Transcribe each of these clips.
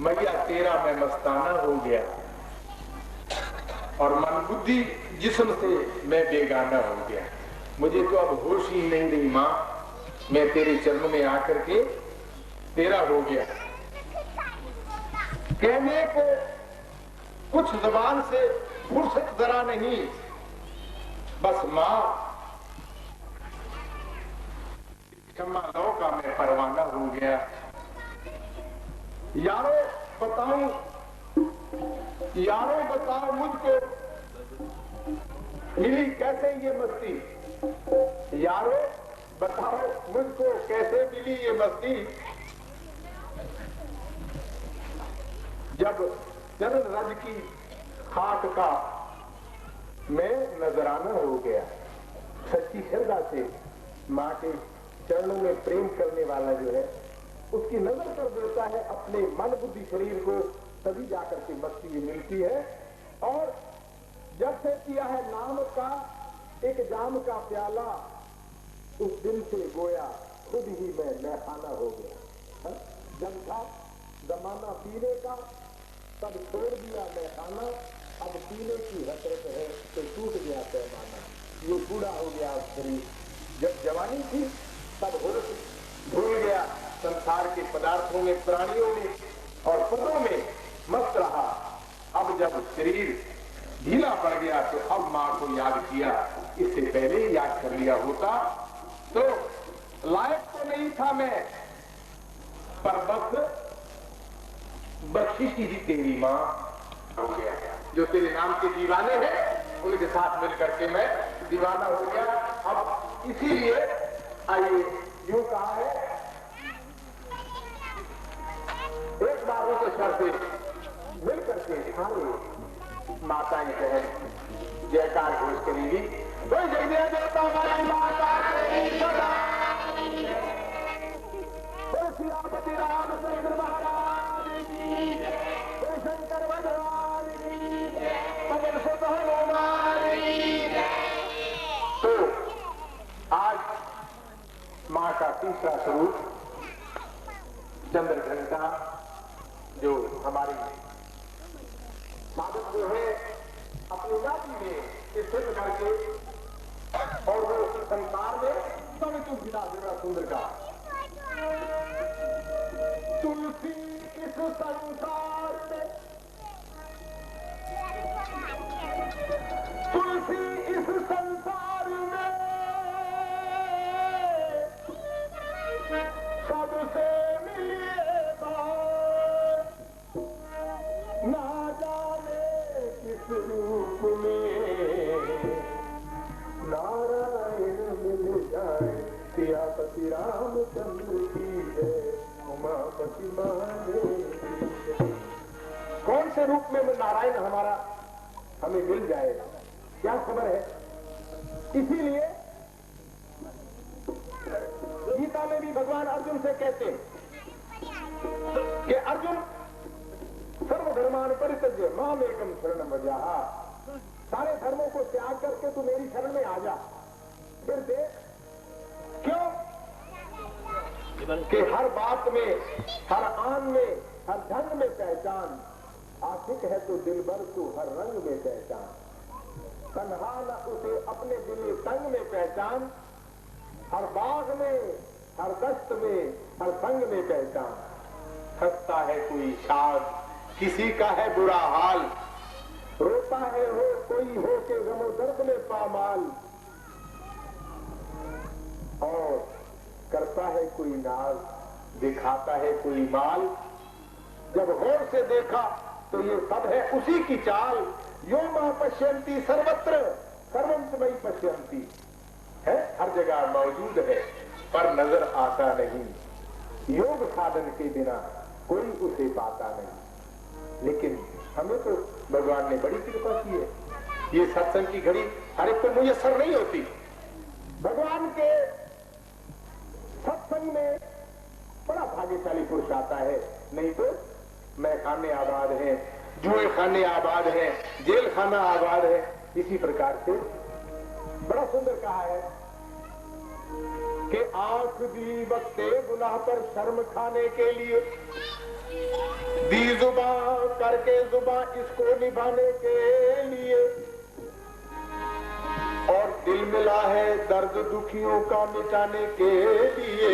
मैया तेरा मैं मस्ताना हो गया और मन बुद्धि जिस्म से मैं बेगाना हो गया। मुझे तो अब होश ही नहीं रही माँ, मैं तेरे चरणों में आकर के तेरा हो गया। कहने को कुछ जबान से फुर्सत जरा नहीं, बस माँ क्षमा लो का मैं परवाना हो गया। यारो बताओ मुझको मिली कैसे ये मस्ती। यारो बताओ मुझको कैसे मिली ये मस्ती। जब चरण रज की खाक का मैं नजराना हो गया। सच्ची श्रद्धा से माँ के चरणों में प्रेम करने वाला जो है उसकी नजर कर देता है अपने मन बुद्धि शरीर को, तभी जाकर के मस्ती मिलती है। और जब से किया है नाम का एक जाम का प्याला, उस दिन से गोया खुद ही मैं मैखाना हो गया। जब था जमाना पीने का तब छोड़ दिया मैखाना, अब पीने की हसरत है तो टूट गया पैमाना। ये बूढ़ा हो गया शरीर। जब जवानी थी तब होश भूल गया संसार के पदार्थों में, प्राणियों में और पदों में मस्त रहा। अब जब शरीर ढीला पड़ गया तो अब माँ को याद किया। इससे पहले याद कर लिया होता तो लायक तो नहीं था मैं, पर बस बख्शिश ही तेरी माँ हो गया। जो तेरे नाम के दीवाने हैं उनके साथ मिलकर के मैं दीवाना हो गया। अब इसीलिए आइए यूं कहा है, एक बार उस स्वर से मिलकर के सारे माताएं बहन जयकार घोष करेंगी। तो जय देवता हमारी माता श्रीपति रामचंद्र महाराज की, शंकर भगवान की, पवन सुत हनुमान की। तो आज माँ का तीसरा स्वरूप चंद्र घंटा जो हमारी साधक जो है अपनी जाति में स्थित करके और वो संसार में सब तुलसीदास बड़ा सुंदर का तुलसी इस संसार में, तुलसी इस संसार में सबसे ना जाने किस रूप में नारायण मिल जाए। सियापति रामचंद्र की है, उमापति महादेव की है। कौन से रूप में नारायण हमारा हमें मिल जाए, क्या खबर है। इसीलिए गीता में भी भगवान अर्जुन से कहते हैं कि अर्जुन सर्वधर्मान परित्यज्य माम एकम शरणम व्रजः। सारे धर्मों को त्याग करके तू मेरी शरण में आ जा। फिर देख क्यों कि हर बात में, हर आन में, हर ढंग में पहचान। आशिक है तो दिलबर तू हर रंग में पहचान। तन्हा न उसे अपने दिल तंग में पहचान। हर बाग में, हर दस्त में, हर संग में पहचान। हंसता है कोई शाद, किसी का है बुरा हाल। रोता है हो कोई हो के गमो दर्द में पामाल। और करता है कोई नाज, दिखाता है कोई माल। जब गौर से देखा तो ये सब है उसी की चाल। यो मां पश्यंती सर्वत्र सर्वं मयि पश्यंती है, हर जगह मौजूद है पर नजर आता नहीं। योग साधन के बिना कोई उसे पाता नहीं। लेकिन हमें तो भगवान ने बड़ी कृपा की है। ये सत्संग की घड़ी हर एक को मुयस्सर नहीं होती। भगवान के सत्संग में बड़ा भाग्यशाली पुरुष आता है, नहीं तो मैं खाने आबाद है, जुए खाने आबाद है, जेल खाना आबाद है। इसी प्रकार से बड़ा सुंदर कहा है कि आंख दी वक्ते गुनाह पर शर्म खाने के लिए दी जुबां करके जुबां इसको निभाने के लिए, और दिल मिला है दर्द दुखियों का मिटाने के लिए,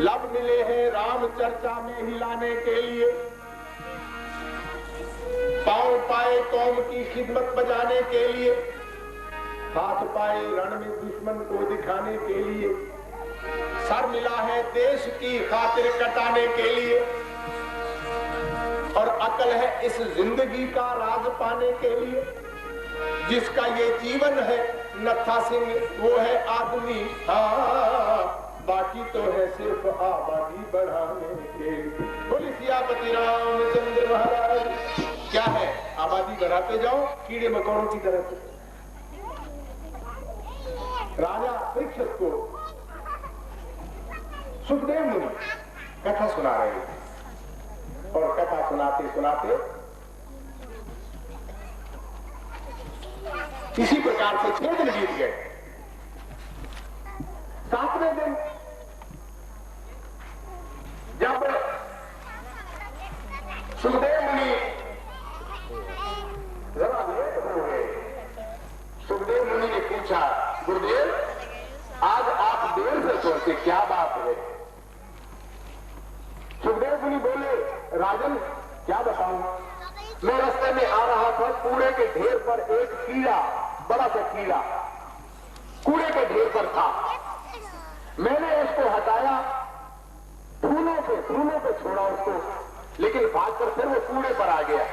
लब मिले हैं राम चर्चा में हिलाने के लिए, पांव पाए कौम की खिदमत बजाने के लिए, हाथ पाए रण में दुश्मन को दिखाने के लिए, सर मिला है देश की खातिर कटाने के लिए, और अकल है इस जिंदगी का राज पाने के लिए। जिसका ये जीवन है नत्था सिंह वो है आदमी, हाँ बाकी तो है सिर्फ आबादी बढ़ाने के लिए। बोली सियापति रामचंद्र महाराज। क्या है? आबादी बढ़ाते जाओ कीड़े मकोड़ों की तरह से। राजा परीक्षित को सुखदेव मुनि कथा सुना रहे थे, और कथा सुनाते सुनाते इसी प्रकार से 6 दिन बीत गए। 7वें दिन जब सुखदेव मुनि जरा लेट हो गए, सुखदेव मुनि ने पूछा, गुरुदेव आज आप देर से पहुंचे, क्या बात है? सुखदेव मुनि बोले, राजन क्या बताऊं, मैं रास्ते में आ रहा था, कूड़े के ढेर पर एक कीड़ा, बड़ा सा कीड़ा कूड़े के ढेर पर था। मैंने उसको हटाया, फूलों पे छोड़ा उसको, लेकिन भागकर फिर वो कूड़े पर आ गया।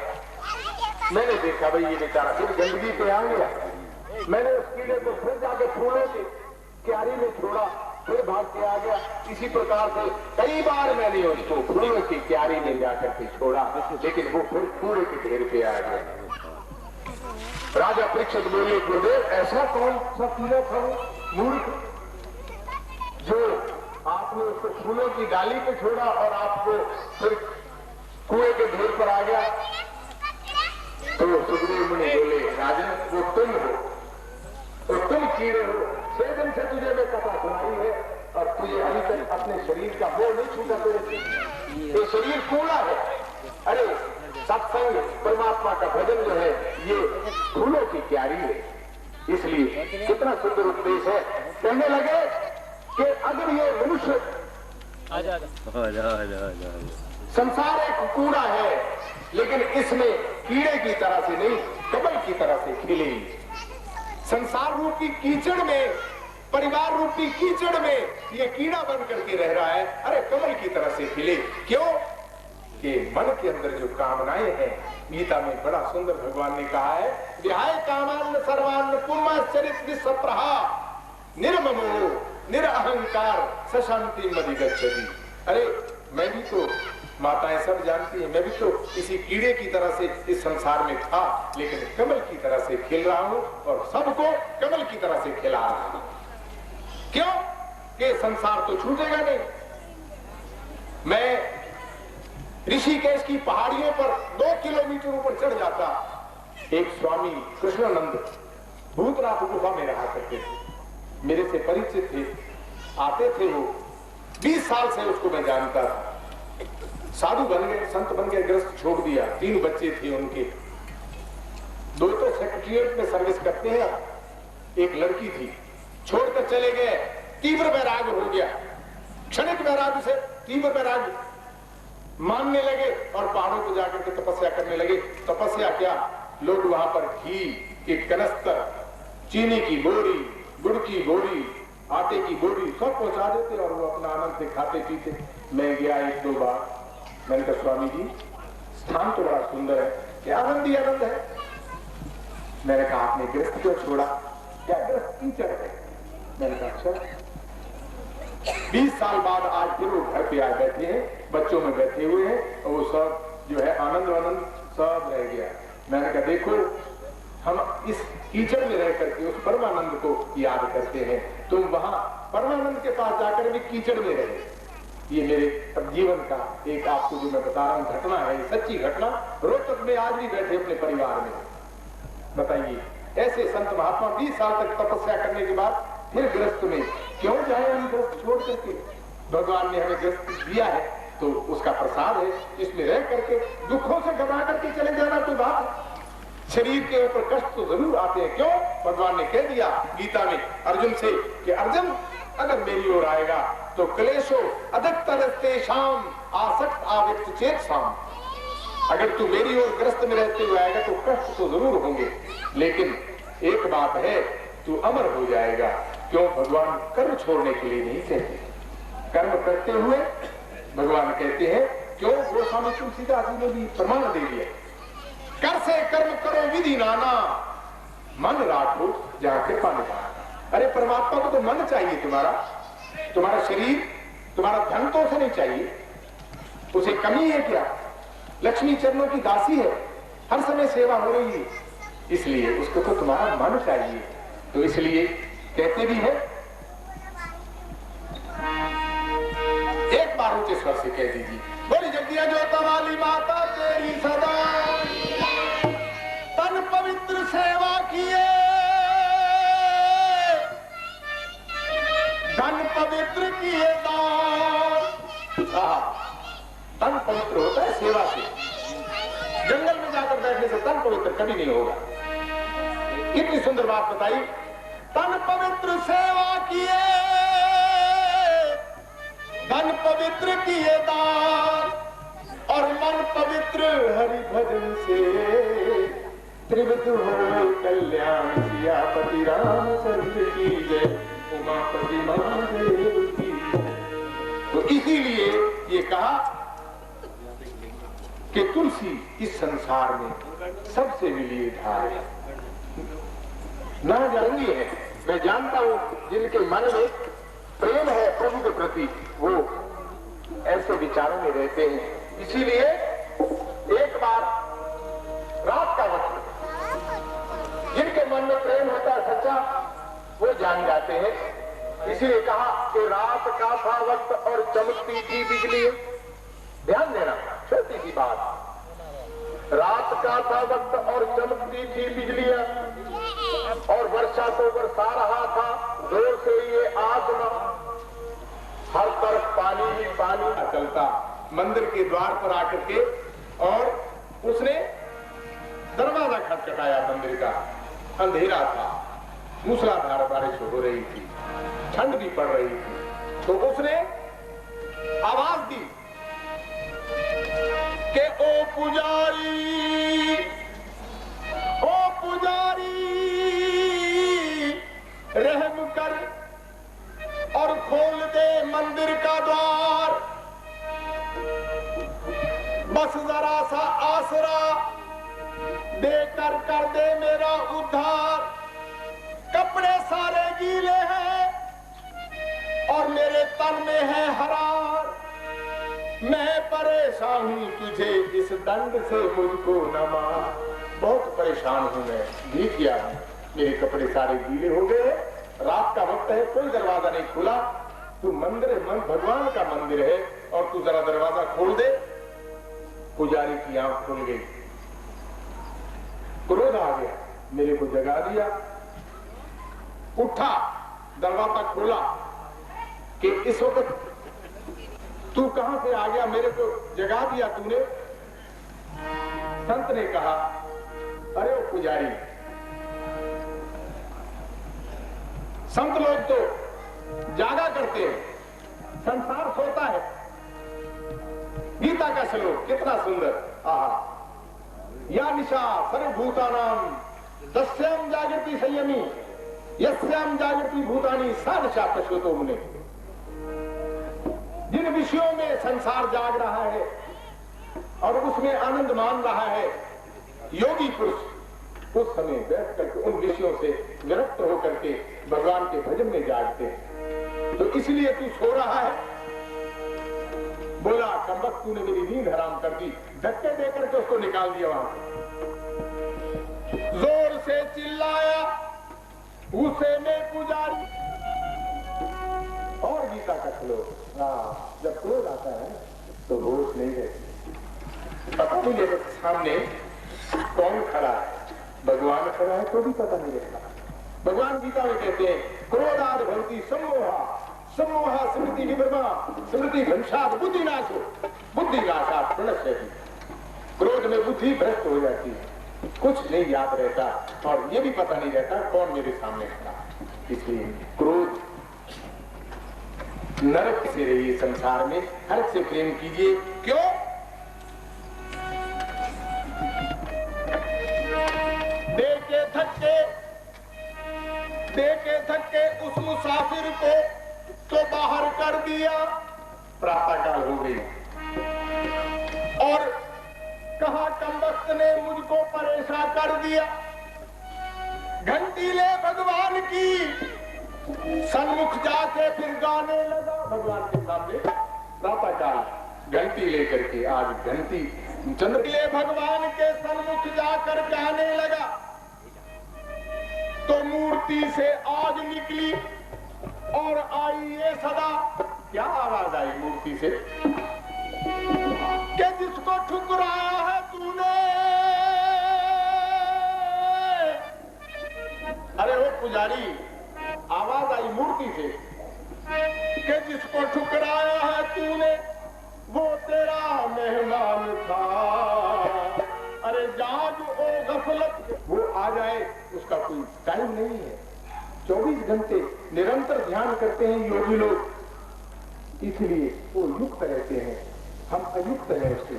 मैंने देखा भाई ये बेचारा फिर गंदगी पे आ गया। मैंने उस कीड़े को फिर जाके फूलों की क्यारी में छोड़ा, फिर भाग के आ गया। इसी प्रकार से कई बार मैंने उसको फूलों की क्यारी में जाकर के छोड़ा, लेकिन वो फिर कूड़े के ढेर पे आ गया। राजा परीक्षित बोले, गुरुदेव ऐसा कौन सा कीड़ा था मूर्ख जो आपने उसको फूलों की डाली पे छोड़ा और आपको फिर कुएं के ढेर पर आ गया? तो सुखदेव मुनि बोले, राजन वो तुम हो, तो तुम कीड़े हो। 6 दिन से तुझे मैं कथा सुनाई है और तुझे अभी तक अपने शरीर का मोह नहीं छूटा। ये शरीर कूड़ा है। अरे सत्संग परमात्मा का भजन जो है ये फूलों की क्यारी है। इसलिए कितना सुंदर उपदेश है। कहने लगे कि अगर ये मनुष्य संसार एक कूड़ा है, लेकिन इसमें कीड़े की तरह से नहीं, कमल की तरह से खिले। संसार रूपी कीचड़ में, परिवार रूपी कीचड़ में ये कीड़ा बन करके रह रहा है। अरे कमल की तरह से खिले। क्यों? कि मन के अंदर जो कामनाएं हैं, गीता में बड़ा सुंदर भगवान ने कहा है, विहाय कामान्न सर्वान्न पुण्यचरित विसप्रहा निर्ममो निरअहंकार सशांति मधिगच्छति। अरे मैं भी तो, माताएं सब जानती हैं, मैं भी तो इसी कीड़े की तरह से इस संसार में था, लेकिन कमल की तरह से खेल रहा हूं और सबको कमल की तरह से खिला रहा हूं। क्यों? कि संसार तो छूटेगा नहीं। मैं ऋषिकेश की पहाड़ियों पर 2 किलोमीटर ऊपर चढ़ जाता। एक स्वामी कृष्णानंद भूतनाथ गुफा में रहा करते थे, मेरे से परिचित थे, आते थे वो। 20 साल से उसको मैं जानता था। साधु बन गए, संत बन गए, गृहस्थ छोड़ दिया। 3 बच्चे थे उनके, 2 तो सेक्रेटरिएट में सर्विस करते हैं, एक लड़की थी। छोड़कर चले गए, तीव्र वैराग्य हो गया। क्षणिक वैराग्य से तीव्र वैराग्य मानने लगे और पहाड़ों को जाकर के तपस्या करने लगे। तपस्या क्या, लोग वहां पर घी के कनस्तर, चीनी की बोरी, गुड़ की बोरी, आटे की बोरी सब पहुंचा देते और वो अपना आनंद से खाते पीते। मैं गया 1-2 बार, मैंने कहा स्वामी जी स्थान तो बड़ा सुंदर है, क्या आनंद ही आनंद है। मैंने कहा आपने गृहस्थ क्यों छोड़ा? क्या गृहस्थ कीचड़ है? मैंने कहा अच्छा। 20 साल बाद आज फिर वो घर पे आ बैठे हैं, बच्चों में बैठे हुए हैं, और वो सब जो है आनंद आनंद सब रह गया। मैंने कहा देखो हम इस कीचड़ में रह करके उस परमानंद को याद करते हैं, तुम वहां परमानंद के पास जाकर भी कीचड़ में रहे। ये मेरे जीवन का एक आपको जो मैं बता रहा हूं घटना है, सच्ची घटना। रोहतक में आज भी बैठे अपने परिवार में। बताइए ऐसे संत महात्मा 20 साल तक तपस्या करने के बाद फिर गृहस्थ में क्यों जाए? हम गृहस्थ छोड़ करके, भगवान ने हमें गृहस्थ दिया है, तो उसका प्रसाद है। इसमें रह करके दुखों से घबरा करके चले जाना कोई बात है? शरीर के ऊपर कष्ट तो जरूर आते हैं। क्यों? भगवान ने कह दिया गीता में अर्जुन से कि अर्जुन अगर मेरी ओर आएगा तो क्लेशो अधिकतर शाम आसक्त आविक्त चेत शाम। अगर तू मेरी ओर ग्रस्त में रहते हुए आएगा तो कष्ट तो जरूर होंगे, लेकिन एक बात है, तू अमर हो जाएगा। क्यों? भगवान कर्म छोड़ने के लिए नहीं कहते, कर्म करते हुए भगवान कहते हैं। क्यों? गोस्वामी तुलसीदास जी ने भी प्रमाण दे दिया, कर से कर्म करो विधि नाना, मन राखो जहां कृपा निभाना। अरे परमात्मा को तो मन चाहिए, तुम्हारा शरीर, तुम्हारा धन तो उसे नहीं चाहिए। उसे कमी है क्या? लक्ष्मी चरणों की दासी है, हर समय सेवा हो रही है, इसलिए उसको तो तुम्हारा मन चाहिए। तो इसलिए कहते भी है, एक बार ऊंचे स्वर से कह दीजिए, बोली जगदिया जोता वाली माता तेरी सदा तन पवित्र सेवा किए, धन पवित्र किए दान। तन पवित्र होता है सेवा से। जंगल में जाकर बैठने से तन पवित्र कभी नहीं होगा। कितनी सुंदर बात बताई, तन पवित्र सेवा किए, धन पवित्र किए दान, और मन पवित्र हरि भजन से, त्रिविध हो कल्याण सियापति रामचंद्र की जय, उमापति महादेव की जय। तो इसीलिए ये कहा कि तुलसी इस संसार में सबसे मिली धार है। ना जानती है, मैं जानता हूं जिनके मन में प्रेम है प्रभु के प्रति, वो ऐसे विचारों में रहते हैं। इसीलिए एक बार रात का वक्त, जिनके मन में प्रेम होता है सच्चा, वो जान जाते हैं। इसीलिए कहा कि रात का था वक्त और चमकती थी बिजली। ध्यान देना, छोटी सी बात, रात का था वक्त और चमकती थी बिजलियां, और वर्षा तो बरसा रहा था जोर से ये आसमां, हर तरफ पानी ही पानी चलता। मंदिर के द्वार पर आकर के, और उसने दरवाजा खटखटाया मंदिर का। अंधेरा था, मूसलाधार बारिश हो रही थी, ठंड भी पड़ रही थी। तो उसने आवाज दी कि ओ पुजारी, ओ पुजारी, रहम कर और खोल दे मंदिर का द्वार, बस जरा सा आसरा देकर कर दे मेरा उद्धार। कपड़े सारे गीले हैं और मेरे तन में है हरार, मैं परेशान हूं तुझे इस दंड से मुझको न मार। बहुत परेशान हूं मैं, भीग गया हूं, मेरे कपड़े सारे गीले हो गए, रात का वक्त है, कोई दरवाजा नहीं खुला, तू मंदिर है, भगवान का मंदिर है, और तू जरा दरवाजा खोल दे। पुजारी की आंख खुल गई, क्रोध आ गया, मेरे को जगा दिया, उठा, दरवाजा खोला कि इस वक्त तू कहां से आ गया, मेरे को जगा दिया तूने। संत ने कहा, अरे ओ पुजारी, संत लोग तो जागा करते हैं, संसार सोता है। गीता का श्लोक कितना सुंदर, आहा, या निशा सर्वभूतानाम तस्याम जागृति संयमी, यस्याम जागृति भूतानि सा निशा पश्यतो मुने। जिन विषयों में संसार जाग रहा है और उसमें आनंद मान रहा है, योगी पुरुष उस समय बैठ करके उन विषयों से विरक्त होकर के भगवान के भजन में जागते हैं। तो इसलिए तू सो रहा है। बोला, कमबख्त तूने मेरी नींद हराम कर दी, धक्के देकर के उसको निकाल दिया वहां से। जोर से चिल्लाया, उसे में पुजारी। और गीता का श्लोक, जब क्रोध आता है तो होश नहीं रहती। पता नहीं मेरे सामने कौन खड़ा है, भगवान खड़ा है तो भी पता नहीं रहता। भगवान गीता में कहते हैं, क्रोधाद भवति सम्मोहा, सम्मोहा स्मृति विभ्रमा, स्मृति भंशाद बुद्धिनाशो। बुद्धि नाशा प्रणश्यति। क्रोध में बुद्धि भ्रष्ट हो जाती है, कुछ नहीं याद रहता और ये भी पता नहीं रहता कौन मेरे सामने खड़ा। इसलिए क्रोध नरक से रहिए, संसार में हर से प्रेम कीजिए। क्यों? देखे थके उस मुसाफिर को तो बाहर कर दिया, प्रातः काल हो गई और कहा कमबख्त ने मुझको परेशान कर दिया। घंटी ले भगवान की, सन्मुख जाके फिर गाने लगा भगवान के सामने। प्रातः काल घंटी लेकर के, आज घंटी चंद्र ले भगवान के सन्मुख जाकर गाने लगा तो मूर्ति से आग निकली और आई ये सदा। क्या आवाज आई मूर्ति से कि जिसको ठुकराया है तूने। अरे वो पुजारी, आवाज आई मूर्ति से कि जिसको ठुकराया है तूने वो तेरा मेहमान था। अरे जाग ओ गफलत, वो आ जाए उसका कोई टाइम नहीं है। 24 घंटे निरंतर ध्यान करते हैं योगी लोग, इसलिए वो युक्त रहते हैं, हम अयुक्त हैं उससे।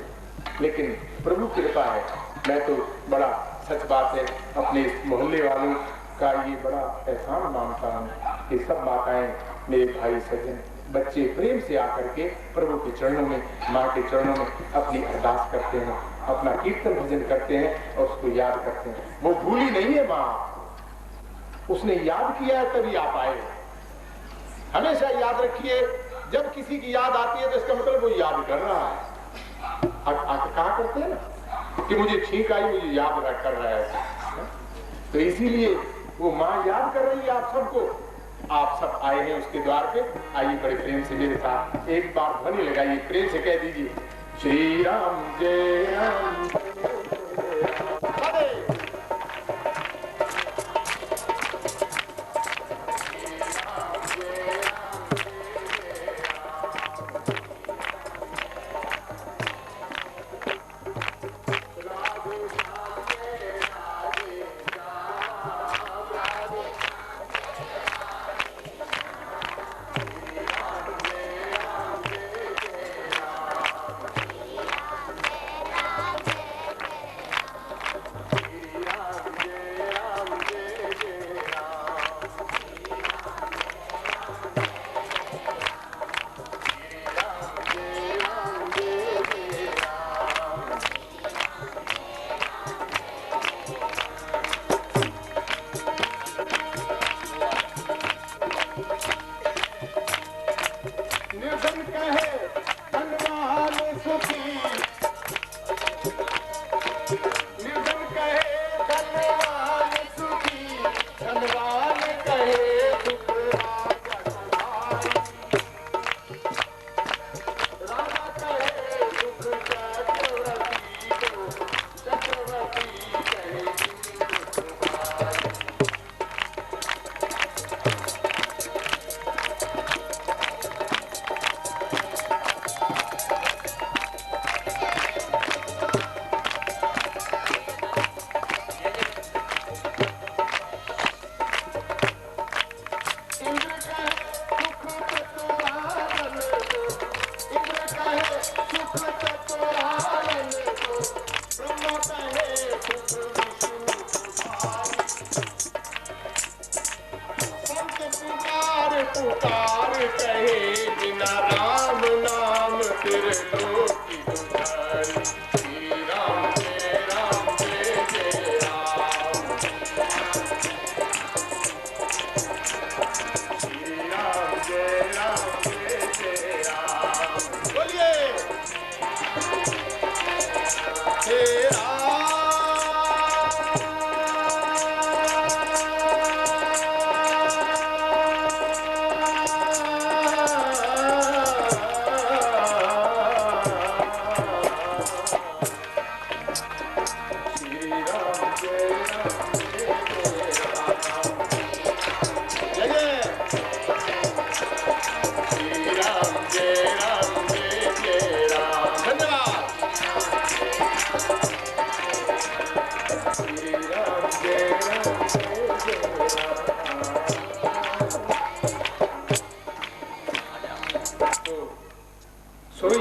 लेकिन प्रभु की कृपा है। मैं तो बड़ा सच बात है अपने इस मोहल्ले वालों का ये बड़ा एहसान मानता हूँ कि सब माताएं, मेरे भाई सज्जन, बच्चे प्रेम से आकर के प्रभु के चरणों में, माँ के चरणों में अपनी अरदास करते हैं, अपना कीर्तन भजन करते हैं और उसको याद करते हैं। वो भूली नहीं है माँ, उसने याद किया है तभी आप आए। हमेशा याद रखिए, जब किसी की याद आती है तो इसका मतलब वो याद कर रहा है। कहा करते हैं ना कि मुझे छींक आई, मुझे याद कर रहा है, तो इसीलिए वो माँ याद कर रही है आप सबको। आप सब आए हैं उसके द्वार पे, आइए बड़े प्रेम से मेरे साथ एक बार ध्वनि लगाइए, प्रेम से कह दीजिए श्री राम जय राम।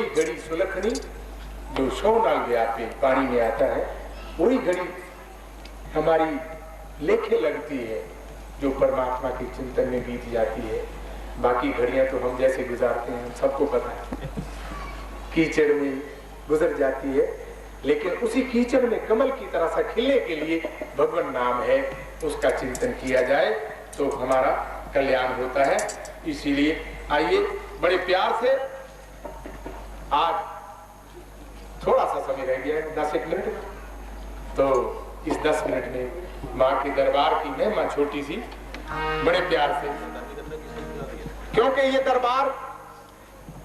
घड़ी सुलखनी जो 100 नाल व्यापी पानी में आता है, वही घड़ी हमारी लेखे लगती है जो परमात्मा के चिंतन में बीत जाती है। बाकी घड़ियां तो हम जैसे गुजारते हैं सबको पता है, कीचड़ में गुजर जाती है, लेकिन उसी कीचड़ में कमल की तरह सा खिलने के लिए भगवान नाम है, उसका चिंतन किया जाए तो हमारा कल्याण होता है। इसीलिए आइए बड़े प्यार से, आज थोड़ा सा समय रह गया है 10 मिनट, तो इस 10 मिनट में माँ के दरबार की महिमा छोटी सी बड़े प्यार से, क्योंकि ये दरबार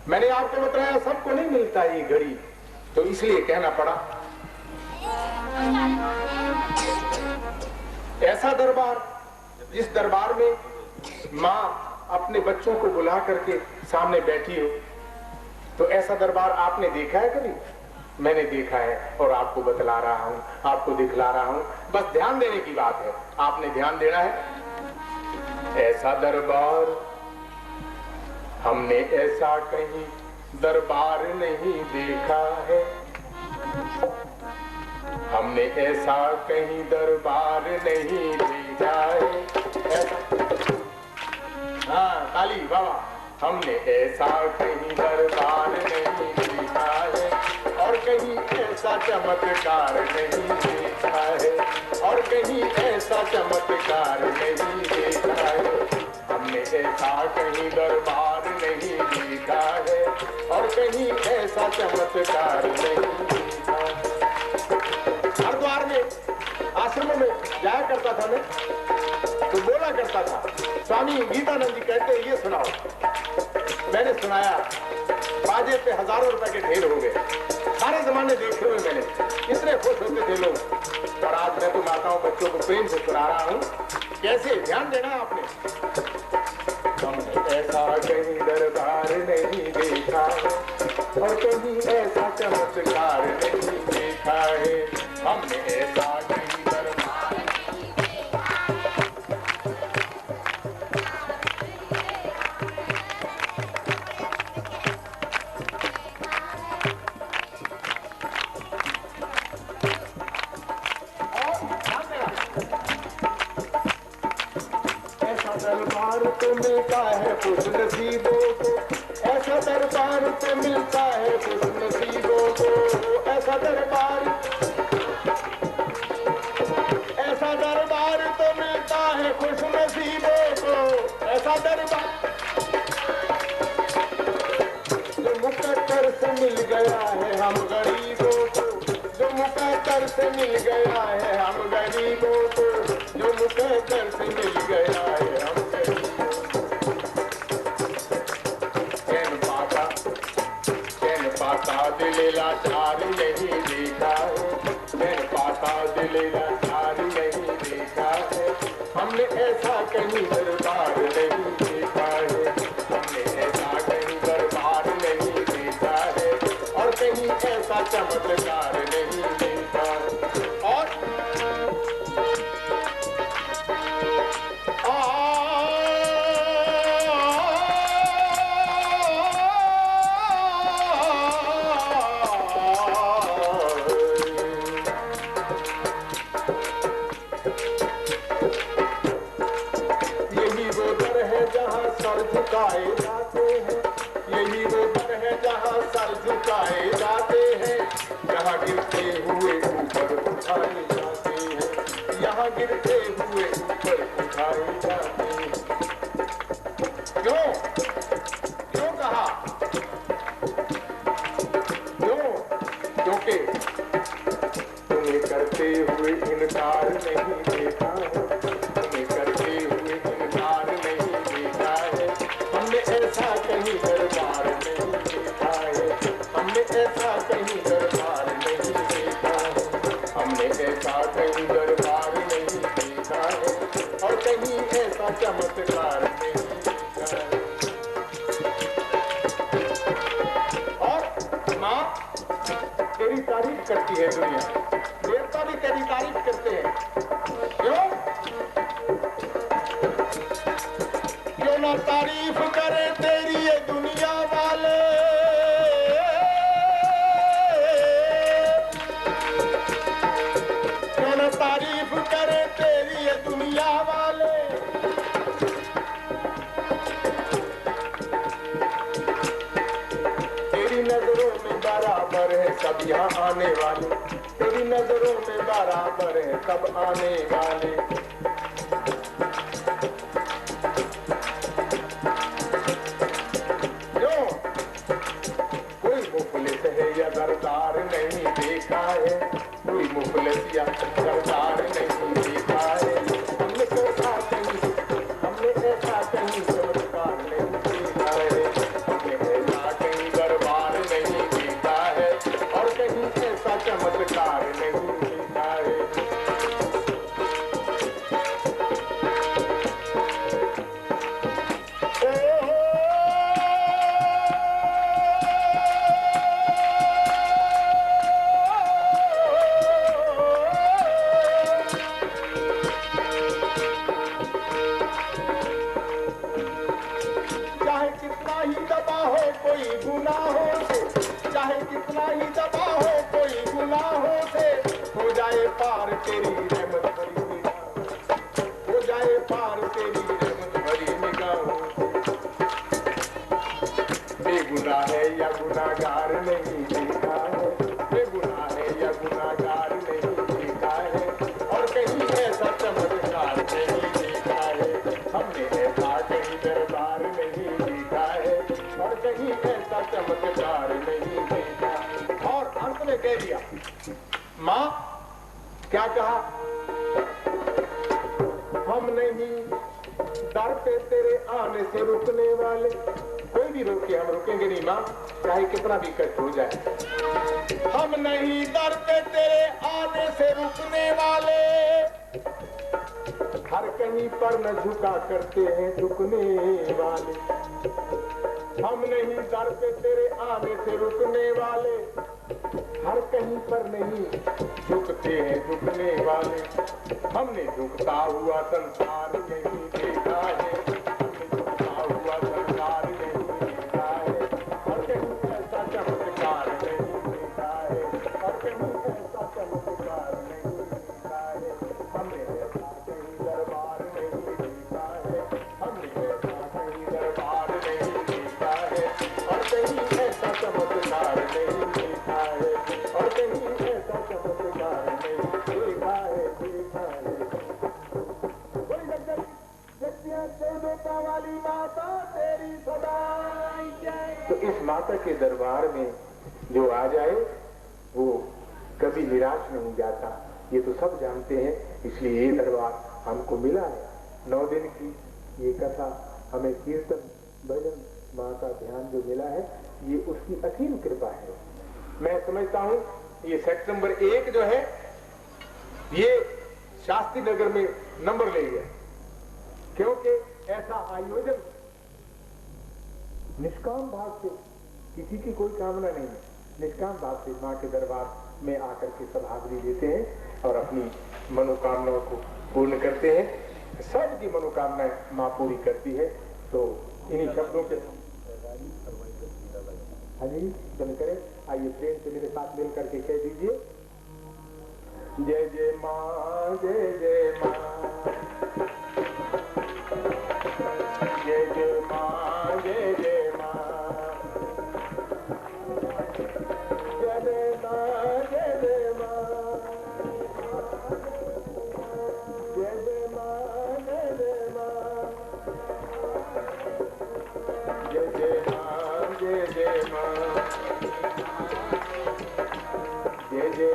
मैंने आपको बताया सबको नहीं मिलता ये घड़ी, तो इसलिए कहना पड़ा। ऐसा दरबार, जिस दरबार में माँ अपने बच्चों को बुला करके सामने बैठी हो, तो ऐसा दरबार आपने देखा है कभी? मैंने देखा है और आपको बतला रहा हूं, आपको दिखला रहा हूं, बस ध्यान देने की बात है, आपने ध्यान देना है। ऐसा दरबार हमने ऐसा कहीं दरबार नहीं देखा है, हमने ऐसा कहीं दरबार नहीं देखा है। हाँ ताली बाबा, हमने ऐसा कहीं दरबार नहीं देखा है और कहीं ऐसा चमत्कार नहीं देखा है, और कहीं ऐसा चमत्कार नहीं देखा है। हमने ऐसा कहीं दरबार नहीं देखा है और कहीं ऐसा चमत्कार नहीं देखा है। हरिद्वार में आश्रम में जाया करता था मैं, तो बोला करता था, स्वामी गीतानंद जी कहते ये सुनाओ। मैंने सुनाया, बाजे पे हजारों रुपए के ढेर हो गए, सारे जमाने देखे हुए मैंने, इतने खुश होते थे लोग। और आज मैं तो माताओं बच्चों को प्रेम से सुना रहा हूँ, कैसे ध्यान देना आपने। हमने ऐसा कहीं दरबार नहीं देखा है और कहीं ऐसा चमत्कार नहीं देखा है, हमने ऐसा कहीं दरबार नहीं देखा है। ऐसा दरबार तो मिलता है खुश नसीबों को, ऐसा दरबार तो मिलता है खुश नसीबों को, ऐसा दरबार तो मिलता है खुश नसीबों को, ऐसा दरबार जो मुकद्दर से मिल गया है हम गरीबों को, जो मुकद्दर से मिल गया है हम गरीबों को, जो मुकद्दर से मिल गया है हम गरीबों को। चैन पाता दिल लाचार नहीं देखा है, चैन पाता दिल लाचार नहीं देखा है, हमने ऐसा कहीं दरबार नहीं देखा है, हमने ऐसा कहीं दरबार नहीं देखा है और कहीं ऐसा चमत्कार नहीं देखा। और यही वो दर है जहाँ सर झुकाए जाते हैं, यही वो दर है जहाँ सर झुकाए जाते हैं, यहाँ गिरते हुए ऊपर उठाए जाते हैं, यहाँ गिरते हुए ऊपर उठाए जाते हैं। क्यों क्यों कहा? क्यों? क्योंकि तुम्हें करते हुए इनकार नहीं देखा है, तुम्हें करते हुए इनकार नहीं देखा है, हमने ऐसा कहीं दरबार नहीं देखा है, हमने ऐसा कहीं दरबार नहीं देखा है, हमने ऐसा कहीं दरबार नहीं देखा है और कहीं ऐसा चमत्कार नहीं देखा है। और माँ तेरी तारीफ करती है दुनिया, देवता भी तेरी तारीफ करते हैं। क्यों? क्यों ना तारीफ करे तेरी ये दुनिया वाले, बराबर है सब यहाँ आने वाले, तेरी नजरों में बराबर है सब आने वाले। क्यों? कोई मुफलिस है या सरदार नहीं देखा है, कोई मुफलिस या सरदार नहीं देखा है। हमने ऐसा कहीं चमत्कार नहीं देखा है, हमने ऐसा कहीं दरबार नहीं देखा है, और कहीं ऐसा चमत्कार नहीं देखा है। चाहे कितना ही दबा हो कोई गुनाहों से, हो जाए पार तेरी रहमत भरी निगाहों, हो जाए पार तेरी रहमत भरी निगाहों से। बेगुनाह है या गुनाहगार नहीं देखा है, बेगुनाह है या गुनाहगार नहीं देखा है, और कहीं ऐसा चमत्कार नहीं देखा है। हमने ऐसा कहीं दरबार नहीं देखा है, और कहीं ऐसा चमत्कार नहीं देखा। और अंत में कह दिया, मां क्या कहा? हम नहीं दर पे तेरे आने से रुकने वाले, कोई भी रोके हम रुकेंगे नहीं मां, चाहे कितना भी कष्ट हो जाए। हम नहीं दर पे तेरे आने से रुकने वाले, हर कहीं पर न झुका करते हैं झुकने वाले। हम नहीं दर पे तेरे आने से रुकने वाले, हर कहीं पर नहीं झुकते हैं झुकने वाले। हमने झुकता हुआ संसार नहीं देखा है, हमने झुकता हुआ संसार नहीं देखा है, और कहीं ऐसा चमत्कार नहीं देखा है, और कहीं ऐसा चमत्कार नहीं देखा है। हमने ऐसा कहीं दरबार नहीं देखा है, हमने ऐसा कहीं दरबार नहीं देखा है, और कहीं ऐसा चमत्कार नहीं देखा है, और कहीं ऐसा चमत्कार नहीं देखा है, देखा है। कोई लग देवता वाली माता तेरी सदा जय। तो इस माता के दरबार में जो आ जाए वो कभी निराश नहीं जाता, ये तो सब जानते हैं। इसलिए ये दरबार हमको मिला है। 9 दिन की ये कथा हमें कीर्तन भजन माँ का ध्यान जो मिला है, ये उसकी असीम कृपा है। मैं समझता हूँ ये सेक्टर नंबर 1 जो है ये शास्त्री नगर में नंबर ले गया, क्योंकि ऐसा आयोजन निष्काम भाव से, किसी की कोई कामना नहीं है, निष्काम भाव से माँ के दरबार में आकर के सब हाजिरी देते हैं और अपनी मनोकामनाओं को पूर्ण करते हैं। सबकी मनोकामनाएं माँ पूरी करती है। तो इन्हीं शब्दों के हजी चल करें। आइए प्रेम से मेरे साथ मिल करके कह दीजिए, जय जय माँ, जय जय माँ, जय जय माँ, जय जय माँ, जय जय माँ, जय जय माँ, जय जय माँ, जय जय माँ, जय जय माँ, जय जय माँ, जय जय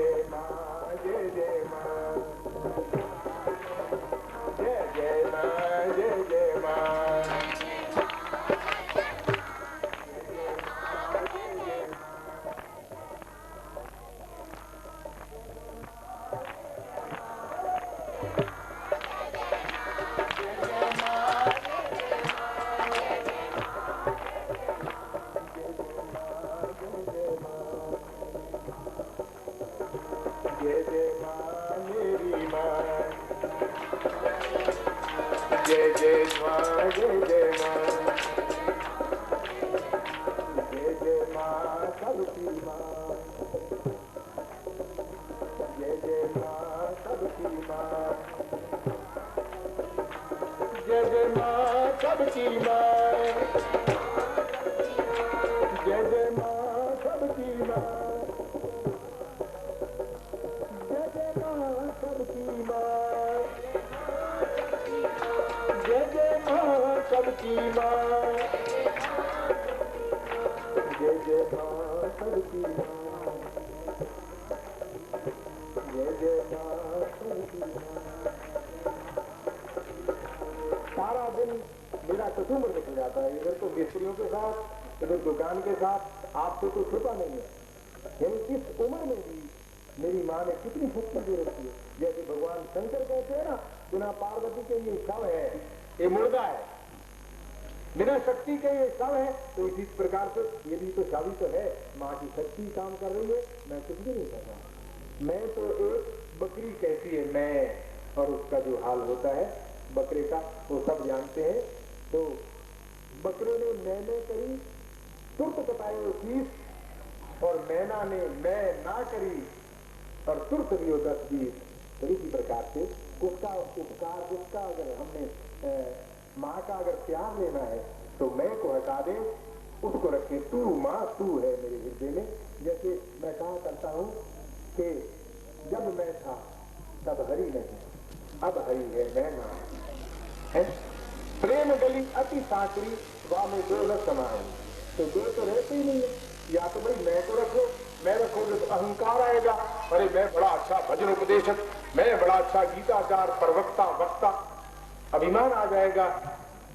माँ, जय जय माँ, जय जय माँ, जय जय माँ, जय जय माँ। जय जय माँ, जय जय माँ, जय जय माँ सबकी माँ, जय जय माँ सबकी माँ, जय जय माँ सबकी माँ, माँ सबकी माँ, जय जय माँ सबकी माँ, जय जय माँ सबकी माँ, जय जय माँ सबकी माँ, जय जय माँ सबकी माँ। सारा दिन मेरा कसूमर निकल जाता है, इधर तो मिस्त्रियों के साथ, इधर दुकान के साथ, आपसे तो छुपा नहीं है। लेकिन इस उम्र में भी मेरी माँ ने कितनी शक्ति दे रखी है। जैसे भगवान शंकर कहते हैं ना, बिना पार्वती के ये शव है, ये मुर्दा है, बिना शक्ति के ये शव है। तो इसी प्रकार से ये भी तो शव ही तो है। माँ की शक्ति काम कर रही है, मैं कुछ भी नहीं कर रहा। मैं तो एक बकरी कहती है मैं, और उसका जो हाल होता है बकरे का वो सब जानते हैं। तो बकरे ने मैंने करी, तुरत कटाए 30, और मैना ने मैं ना करी और तुरत दियो 10-20। तो इसी प्रकार से उसका उपकार, उसका अगर हमने माँ का अगर प्यार लेना है तो मैं को हटा दे, उसको रखे। तू माँ तू है मेरे हृदय में। जैसे मैं कहा करता हूँ कि जब मैं था तब हरि नहीं, अब हरि है मैं ना है। प्रेम गली अति साकरी वह में दो न समाए। तो दो तो रहते ही नहीं है। या तो भाई मैं को रखो, मैं रखोगे तो अहंकार आएगा, अरे मैं बड़ा अच्छा भजन उपदेशक, मैं बड़ा अच्छा गीताचार प्रवक्ता वक्ता, अभिमान आ जाएगा।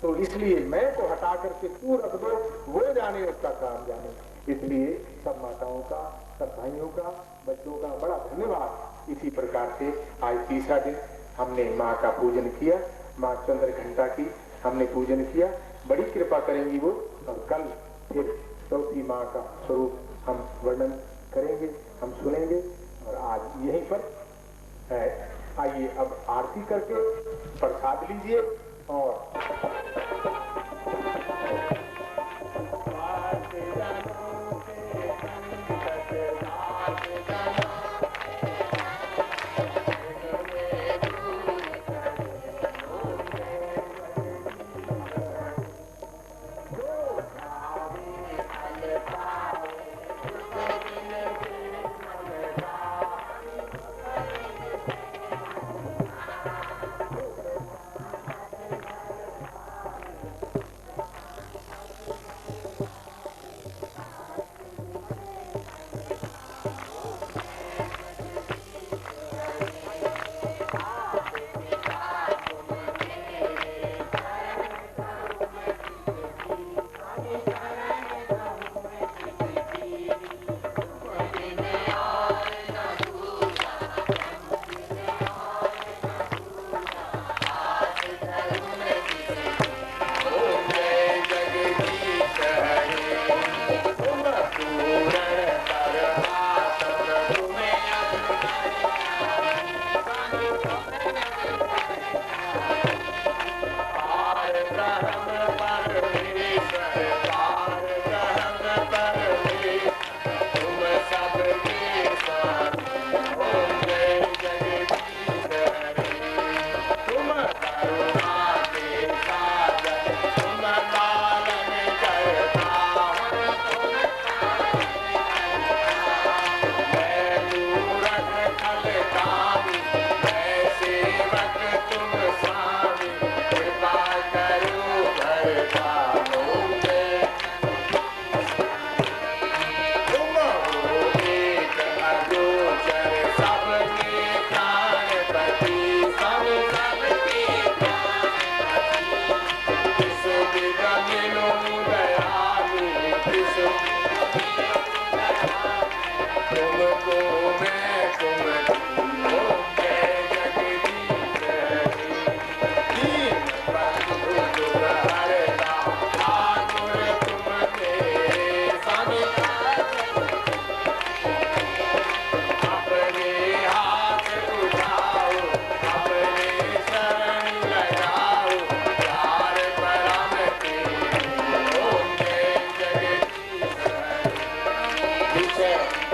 तो इसलिए मैं को हटा करके तू रख दो, वो जाने उसका काम जाने। इसलिए सब माताओं का, सब भाइयों का, बच्चों का बड़ा धन्यवाद। इसी प्रकार से आज तीसरा दिन हमने माँ का पूजन किया, माँ चंद्र घंटा की हमने पूजन किया। बड़ी कृपा करेंगी वो, और कल फिर चौथी माँ का स्वरूप हम वर्णन करेंगे, हम सुनेंगे। और आज यहीं पर आइए अब आरती करके प्रसाद लीजिए। और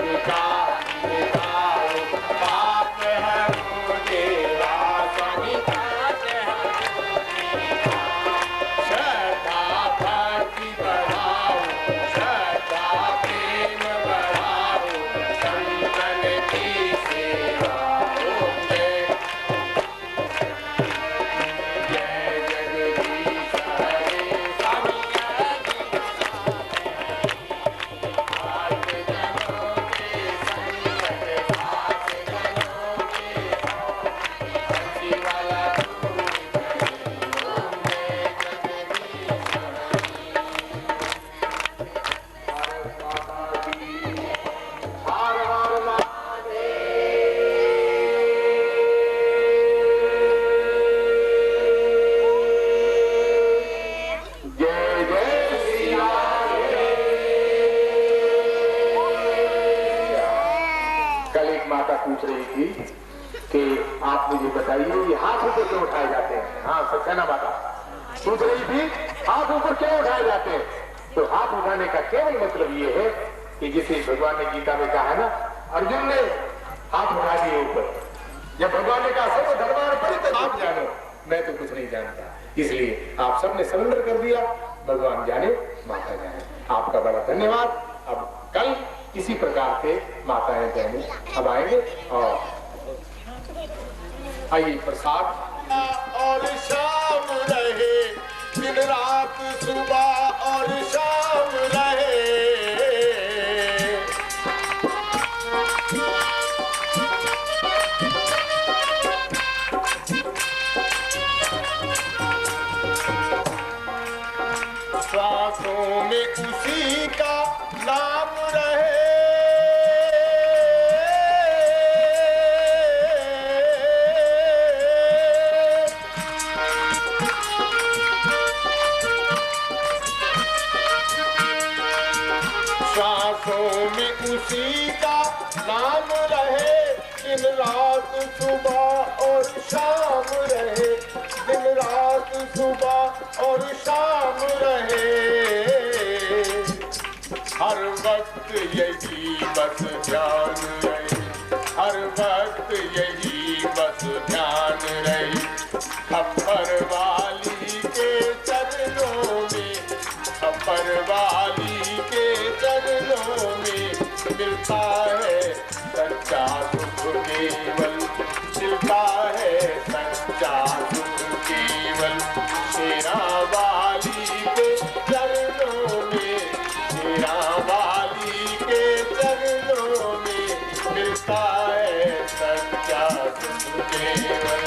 विकार माता पूछ रही थी कि आप मुझे बताइए ये हाथ ऊपर क्यों उठाए जाते हैं। हाँ सक्सेना माता पूछ रही थी हाथ ऊपर क्यों उठाए जाते हैं। तो हाथ उठाने का केवल मतलब ये है कि जिसे भगवान ने गीता में कहा है ना, अर्जुन ने हाथ उठा दिए ऊपर, जब भगवान ने कहा सब धर्मान पर तो आप जानो, मैं तो कुछ नहीं जानता, इसलिए आप सबने सरेंडर कर दिया, भगवान जाने माता जाने। आपका बड़ा धन्यवाद। अब कल इसी प्रकार से माताएं बहनें अब आएंगे और आइए प्रसाद। और शाम रहे दिन रात सुबह और शाम रहे, श्वासों में उसी का नाम रहे, श्वासों में उसी का नाम रहे, दिन रात सुबह और शाम रहे, दिन रात सुबह और शाम रहे, हर वक्त यही बस ध्यान रहे, हर वक्त यही बस ध्यान रहे, खप्पर वाली के चरणों में, खप्पर वाली के चरणों में मिलता है सच्चा सुख केवल, मिलता है सच्चा सुख केवल, शेरा वाली के चरणों में, शेरा वाली के चरणों में मिलता है सच्चा सुख केवल।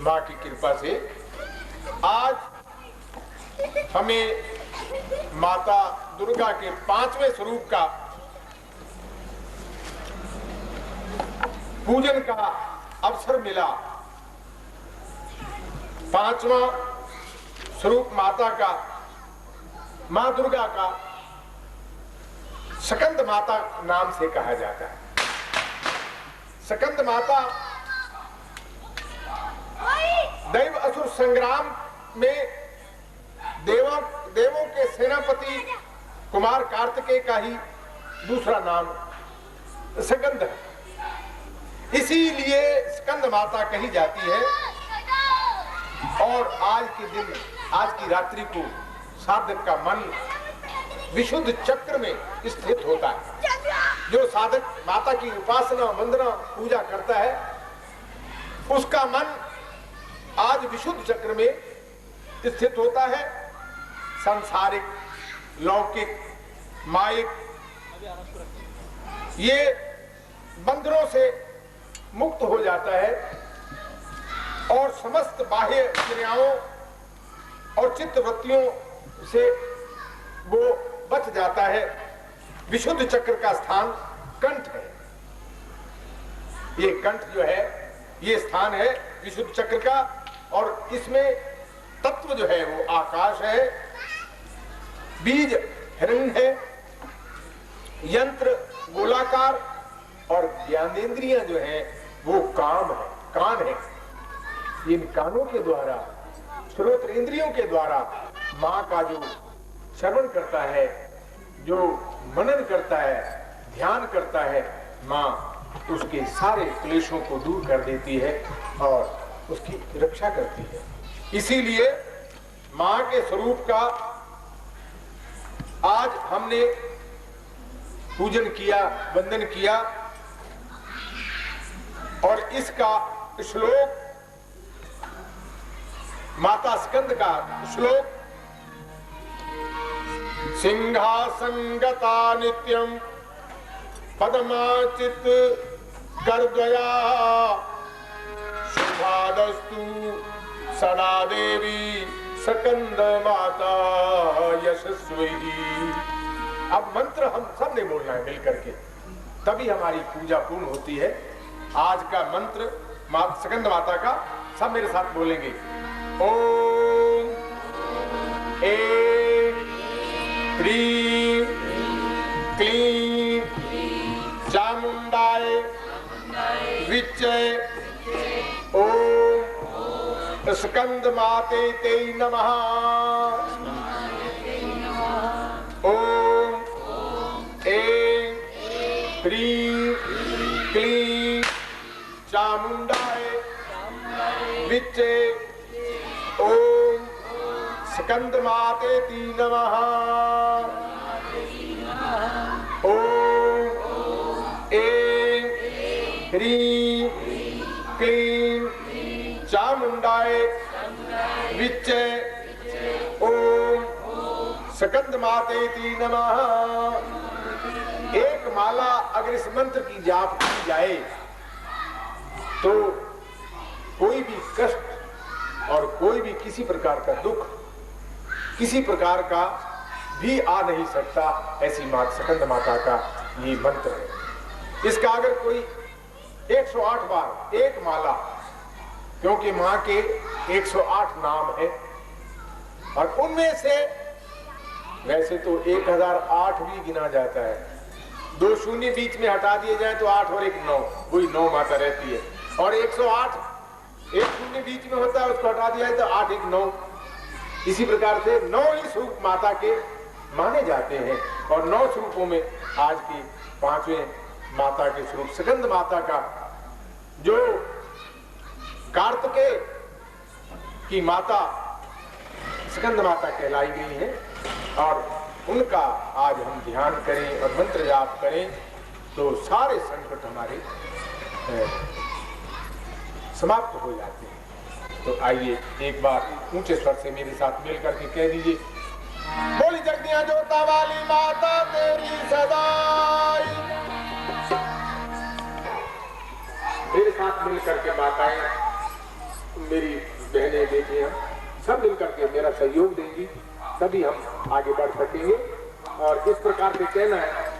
माँ की कृपा से आज हमें माता दुर्गा के 5वें स्वरूप का पूजन का अवसर मिला। 5वां स्वरूप माता का, माँ दुर्गा का स्कंद माता नाम से कहा जाता है। स्कंद माता दैव असुर संग्राम में देवों के सेनापति कुमार कार्तिकेय का ही दूसरा नाम स्कंद है, इसीलिए स्कंद माता कही जाती है। और आज के दिन, आज की रात्रि को साधक का मन विशुद्ध चक्र में स्थित होता है। जो साधक माता की उपासना, वंदना, पूजा करता है उसका मन आज विशुद्ध चक्र में स्थित होता है। सांसारिक, लौकिक, मायिक ये बंधनों से मुक्त हो जाता है और समस्त बाह्य क्रियाओं और चित्तवृत्तियों से वो बच जाता है। विशुद्ध चक्र का स्थान कंठ है। ये कंठ जो है ये स्थान है विशुद्ध चक्र का, और इसमें तत्व जो है वो आकाश है, बीज हिरण्य है, यंत्र गोलाकार और ज्ञानेंद्रियां जो है वो काम है, कान है। इन कानों के द्वारा, श्रोत्र इंद्रियों के द्वारा माँ का जो श्रवण करता है, जो मनन करता है, ध्यान करता है, माँ उसके सारे क्लेशों को दूर कर देती है और उसकी रक्षा करती है। इसीलिए माँ के स्वरूप का आज हमने पूजन किया, वंदन किया, और इसका श्लोक माता स्कंद का श्लोक, सिंहासनगता नित्यम पद्माचित करद्वया शुभादस्तु सदा देवी स्कंद माता यशस्वी। अब मंत्र हम सब ने बोलना है मिलकर के, तभी हमारी पूजा पूर्ण होती है। आज का मंत्र स्कंद माता का सब मेरे साथ बोलेंगे। ओम ऐं ह्रीं क्लीं चामुंडाय विच्चे ओम स्कंद माते ते नमः। ओम ऐं ह्रीं क्लीं चामुंडाय विच्चे ओम स्कंद माते ते नमः। ओम ऐं ह्रीं क्लीं चामुंडाय विच्चे ओम स्कंद माते ते नमः। एक माला अगर इस मंत्र की जाप की जाए तो कोई भी कष्ट और कोई भी किसी प्रकार का दुख, किसी प्रकार का भी आ नहीं सकता। ऐसी माँ स्कंद माता का ये मंत्र है। इसका अगर कोई 108 बार एक माला, क्योंकि माँ के 108 नाम है, और उनमें से वैसे तो 1008 भी गिना जाता है। 2 शून्य बीच में हटा दिए जाए तो 8 और 1 9, वही 9 माता रहती है। और 108 1 शून्य बीच में होता है, उसको हटा दिया है तो 8 1 9। इसी प्रकार से 9 ही स्वरूप माता के माने जाते हैं, और 9 स्वरूपों में आज की 5वें माता के स्वरूप स्कंद माता का, जो कार्तिकेय की माता स्कंद माता कहलाई गई है, और उनका आज हम ध्यान करें और मंत्र जाप करें तो सारे संकट हमारे समाप्त हो जाते हैं। तो आइए एक बार ऊंचे स्वर से मेरे साथ मिल करके कह दीजिए, बोली जगदियां जोता वाली माता तेरी सदाई। मेरे साथ मिल करके माताएं, मेरी बहनें, बेटियां सब मिल करके मेरा सहयोग देंगी, तभी हम आगे बढ़ सकेंगे। और इस प्रकार से कहना है,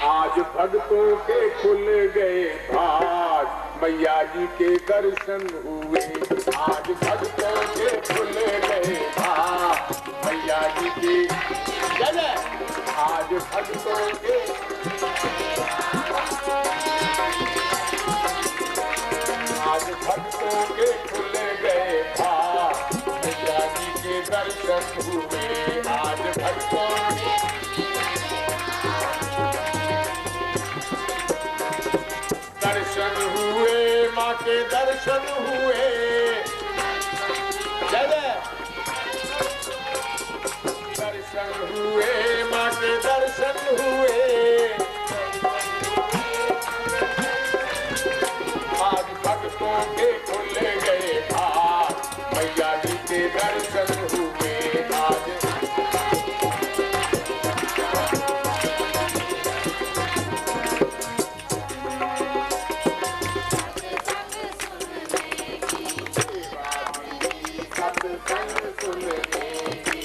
आज भक्तों के खुल गए भाग, मैया जी के दर्शन हुए। आज भक्तों के खुल गए भाग, मैया जी के जय। आज भक्तों के खुल गए भाग, मैया जी के दर्शन हुए। आज भक्तों के दर्शन हुए, माँ के दर्शन हुए। जय दर्शन सत्संग सुनने की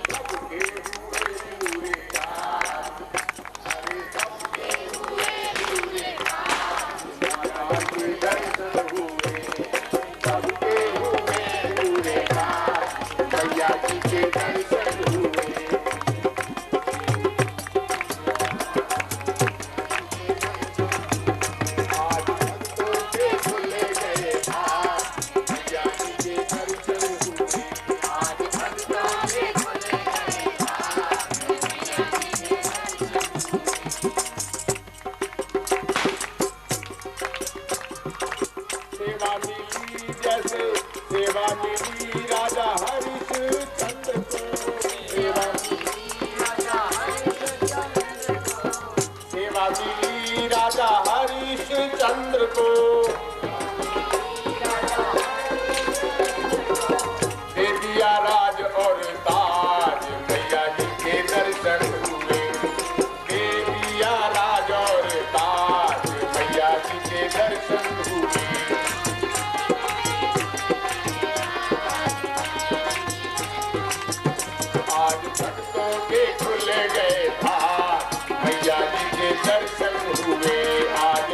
सबके हुए पूरे काम, अरे सबके हुए पूरे काम, माया के दर्शन हुए, सबके हुए पूरे काम, मैया जी के दर्शन हुए। सेवा मिली राजा हरिश्चंद्र को, सेवा मिली राजा हरिश्चंद्र को, सेवा मिली राजा हरिश्चंद्र को, दे दिया राज और ताज, मैया जी के दर्शन हुए, दे दिया राज और ताज, मैया जी के दर्शन हुए। आज भक्तों के खुल गए द्वार, मैया जी के दर्शन हुए। आज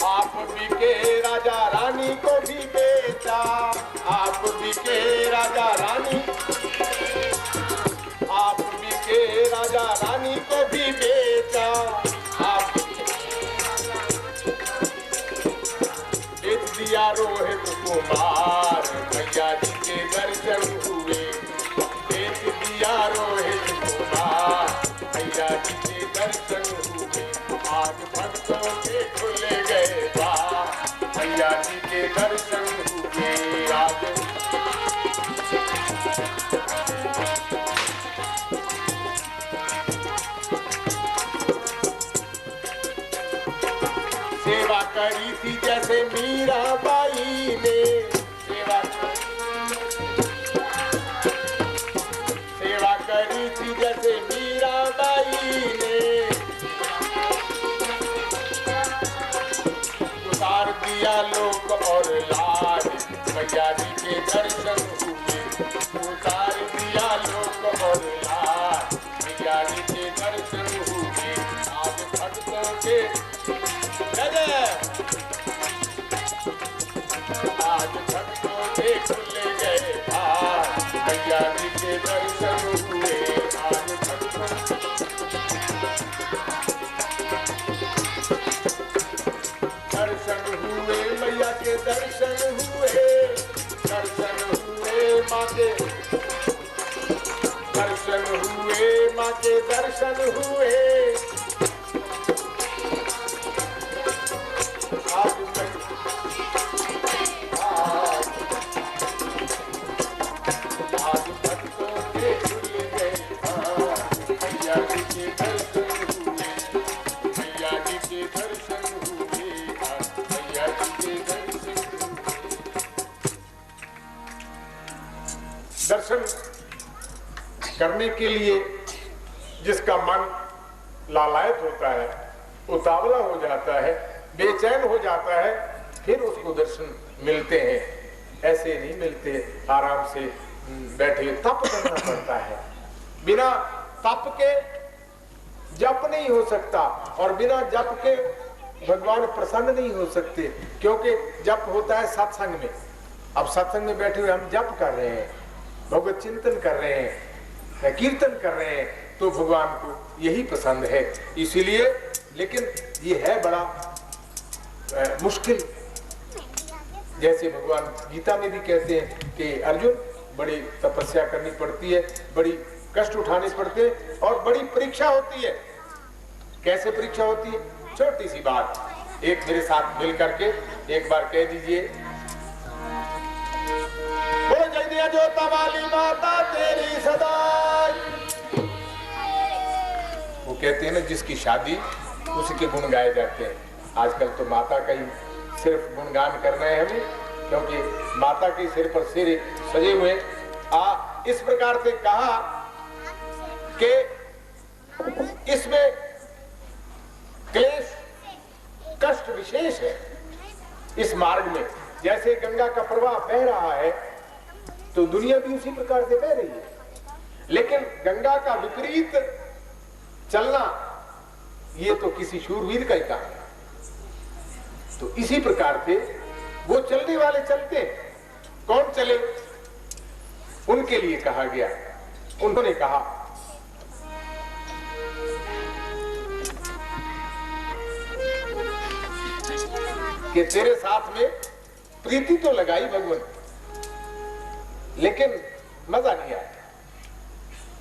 आप बिके राजा रानी को भी बेचा, आप बिके राजा रानी, आप बिके राजा रानी को भी बेचा, आप बेच दिया रोहित कुमार, मैया जी के दर्शन हुए, बेच दिया रोहित कुमार, मैया जी के दर्शन हुए। आज भक्तों के खुल गए द्वार, मैया जी के दर्शन हुए। आज सेवा करी थी जैसे मीराबाई ने, सेवा करी थी जैसे मीराबाई ने, उतार दिया लोक और लाज, मैया जी के दर्शन हुए, उतार दिया लोक और लाज, मैया जी के दर्शन हुए। आज भक्तों के आज भक्तों के खुल गए द्वार, मैया जी के दर्शन हुए। आज भक्तों दर्शन हुए, मैया के दर्शन हुए, दर्शन हुए माँ के दर्शन हुए, माँ के दर्शन हुए। दर्शन करने के लिए जिसका मन लालायत होता है, उतावला हो जाता है, बेचैन हो जाता है, फिर उसको दर्शन मिलते हैं। ऐसे नहीं मिलते आराम से बैठे, तप करना पड़ता है। बिना तप के जप नहीं हो सकता, और बिना जप के भगवान प्रसन्न नहीं हो सकते, क्योंकि जप होता है सत्संग में। अब सत्संग में बैठे हुए हम जप कर रहे हैं, भगवत चिंतन कर रहे हैं, कीर्तन कर रहे हैं, तो भगवान को यही पसंद है। इसीलिए लेकिन ये है बड़ा मुश्किल। जैसे भगवान गीता में भी कहते हैं कि अर्जुन, बड़ी तपस्या करनी पड़ती है, बड़ी कष्ट उठाने पड़ते हैं, और बड़ी परीक्षा होती है। कैसे परीक्षा होती है? छोटी सी बात, एक मेरे साथ मिल करके एक बार कह दीजिए, बोलो जय दिया जोता वाली माता तेरी सदा। वो कहते हैं ना, जिसकी शादी उसी के गुण गाए जाते हैं। आजकल तो माता का ही सिर्फ गुणगान करना है हमें, क्योंकि माता के सिर पर सिर सजे हुए। इस प्रकार से कहा कि इसमें क्लेश कष्ट विशेष है इस मार्ग में। जैसे गंगा का प्रवाह बह रहा है तो दुनिया भी उसी प्रकार से बह रही है, लेकिन गंगा का विपरीत चलना ये तो किसी शूरवीर का ही काम है। तो इसी प्रकार से वो चलने वाले चलते हैं। कौन चले, उनके लिए कहा गया। उन्होंने कहा कि तेरे साथ में प्रीति तो लगाई भगवान, लेकिन मजा नहीं आया।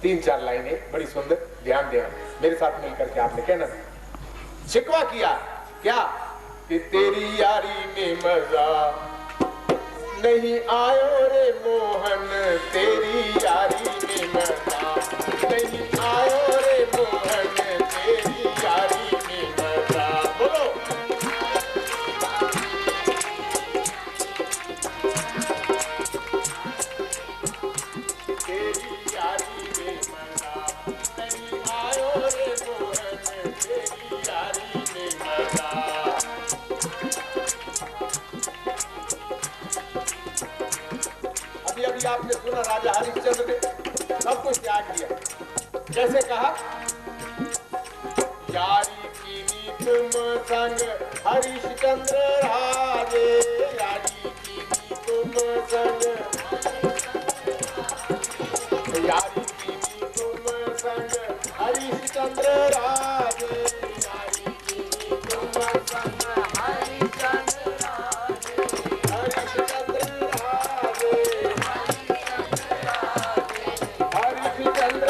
3-4 लाइनें बड़ी सुंदर, ध्यान देना मेरे साथ मिलकर के आपने कहना। शिकवा किया क्या कि तेरी यारी में मजा नहीं आयो रे मोहन, तेरी यारी में मजा नहीं आयो रे मोहन, तेरी यारी में मजा। बोलो आपने सुना राजा हरिश्चंद्र ने सब कुछ त्याग दिया। कैसे कहा, यारी कीनी तुम संग हरिश्चंद्र राजे, यारी कीनी तुम संग, यारी कीनी तुम संग हरिश्चंद्र राजे, यारी कीनी तुम संग हरिश्चंद्र राजे, हरिश्चंद्र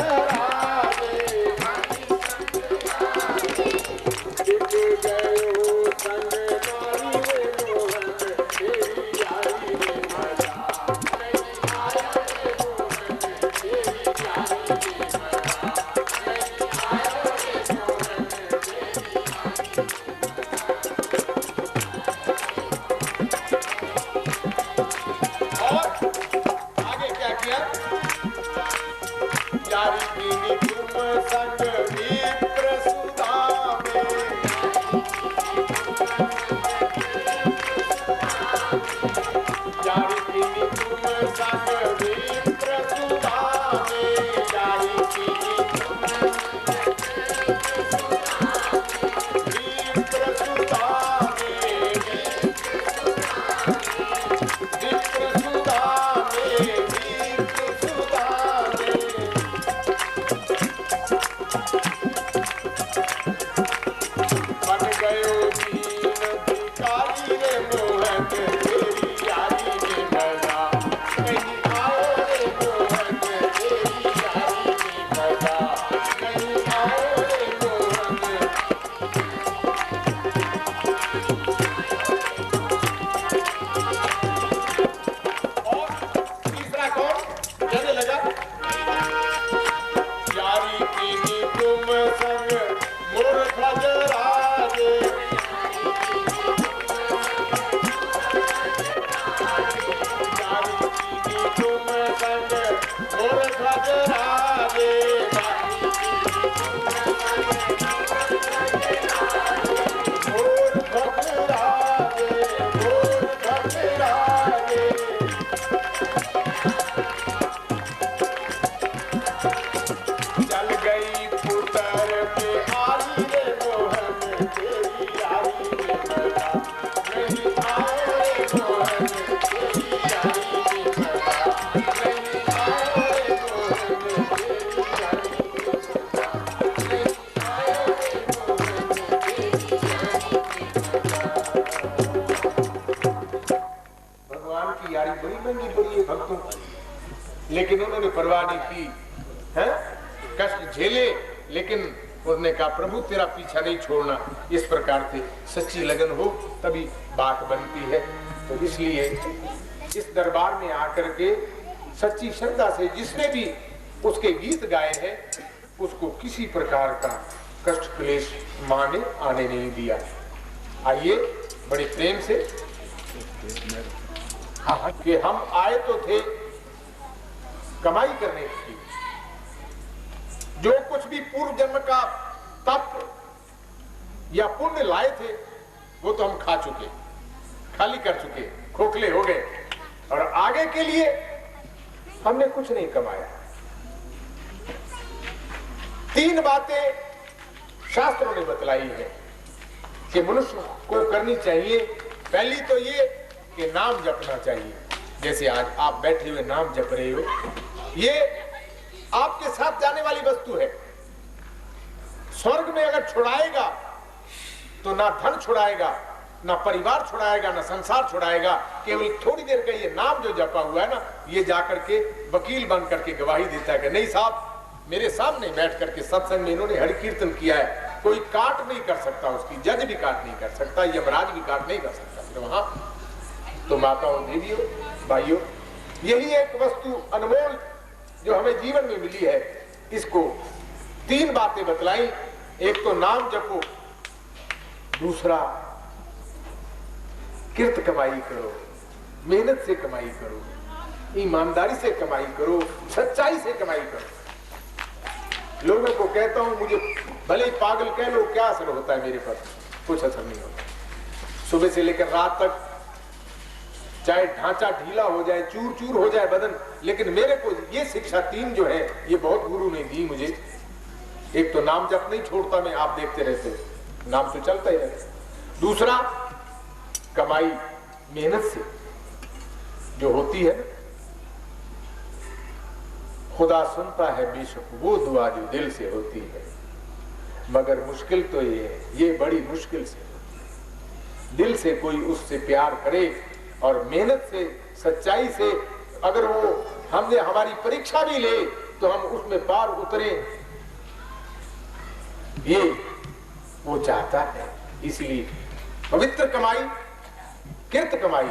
लेकिन उन्होंने परवाह नहीं की, है कष्ट झेले, लेकिन उसने कहा प्रभु तेरा पीछा नहीं छोड़ना। इस प्रकार से सच्ची लगन हो तभी बात बनती है। तो इसलिए इस दरबार में आकर के सच्ची श्रद्धा से जिसने भी उसके गीत गाए हैं उसको किसी प्रकार का कष्ट क्लेश मां ने आने नहीं दिया। आइए बड़े प्रेम से कि हम आए तो थे कमाई करने के लिए, जो कुछ भी पूर्व जन्म का तप या पुण्य लाए थे वो तो हम खा चुके, खाली कर चुके, खोखले हो गए, और आगे के लिए हमने कुछ नहीं कमाया। 3 बातें शास्त्रों ने बतलाई है कि मनुष्य को करनी चाहिए। पहली तो ये कि नाम जपना चाहिए। जैसे आज आप बैठे हुए नाम जप रहे हो, ये आपके साथ जाने वाली वस्तु है। स्वर्ग में अगर छुड़ाएगा तो ना धन छुड़ाएगा, ना परिवार छुड़ाएगा, ना संसार छुड़ाएगा। केवल थोड़ी देर का ये नाम जो जपा हुआ है ना, ये जाकर के वकील बन करके गवाही देता है कि नहीं साहब, मेरे सामने बैठ करके सत्संग में इन्होंने हरि कीर्तन किया है, कोई काट नहीं कर सकता, उसकी जज भी काट नहीं कर सकता, यमराज भी काट नहीं कर सकता। फिर वहां तो माताओं, देवियों, भाइयों, यही एक वस्तु अनमोल जो हमें जीवन में मिली है। इसको 3 बातें बतलाई। एक तो नाम जपो, दूसरा किर्त कमाई करो, मेहनत से कमाई करो, ईमानदारी से कमाई करो, सच्चाई से कमाई करो। लोगों को कहता हूं, मुझे भले ही पागल कह लो, क्या असर होता है मेरे पर? कुछ असर नहीं होता। सुबह से लेकर रात तक चाहे ढांचा ढीला हो जाए, चूर चूर हो जाए बदन, लेकिन मेरे को ये शिक्षा 3 जो है, ये बहुत गुरु ने दी मुझे। एक तो नाम जप नहीं छोड़ता मैं, आप देखते रहते हो, नाम तो चलता ही रहता। दूसरा कमाई मेहनत से जो होती है, खुदा सुनता है बेशक वो दुआ जो दिल से होती है, मगर मुश्किल तो ये है, ये बड़ी मुश्किल से होती है। दिल से कोई उससे प्यार करे और मेहनत से, सच्चाई से, अगर वो हमने हमारी परीक्षा भी ले तो हम उसमें पार उतरे, ये वो चाहता है। इसलिए पवित्र कमाई, किर्त कमाई,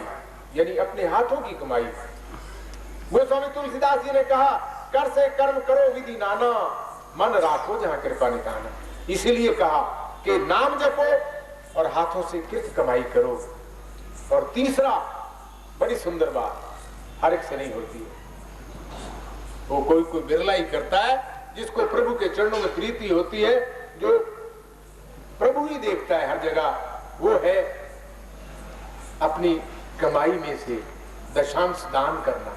यानी अपने हाथों की कमाई। गोस्वामी तुलसीदास जी ने कहा, कर से कर्म करो विधि नाना, मन राखो जहां कृपा निधाना। इसीलिए कहा कि नाम जपो और हाथों से किर्त कमाई करो। और तीसरा, बड़ी सुंदर बात, हर एक से नहीं होती है, वो कोई कोई बिरला ही करता है, जिसको प्रभु के चरणों में प्रीति होती है, जो प्रभु ही देखता है हर जगह, वो है अपनी कमाई में से दशांश दान करना,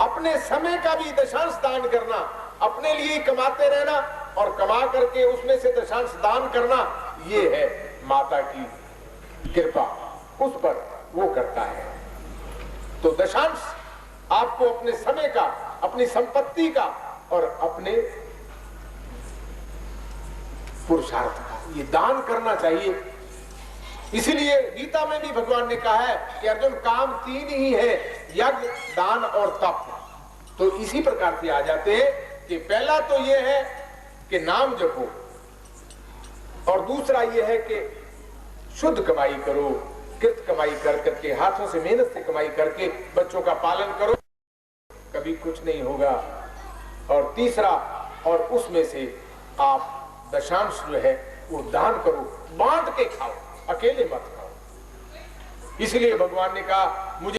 अपने समय का भी दशांश दान करना, अपने लिए कमाते रहना और कमा करके उसमें से दशांश दान करना। ये है माता की कृपा, उस पर वो करता है। तो दशांश आपको अपने समय का, अपनी संपत्ति का और अपने पुरुषार्थ का ये दान करना चाहिए। इसीलिए गीता में भी भगवान ने कहा है कि अर्जुन, काम 3 ही है, यज्ञ, दान और तप। तो इसी प्रकार से आ जाते हैं कि पहला तो ये है कि नाम जपो, और दूसरा ये है कि शुद्ध कमाई करो, कृत कमाई कर करके, हाथों से मेहनत से कमाई करके बच्चों का पालन करो, कभी कुछ नहीं होगा। और तीसरा, और उसमें से आप दशांश जो है वो दान करो, बांट के खाओ, अकेले मत खाओ। इसलिए भगवान ने कहा, मुझे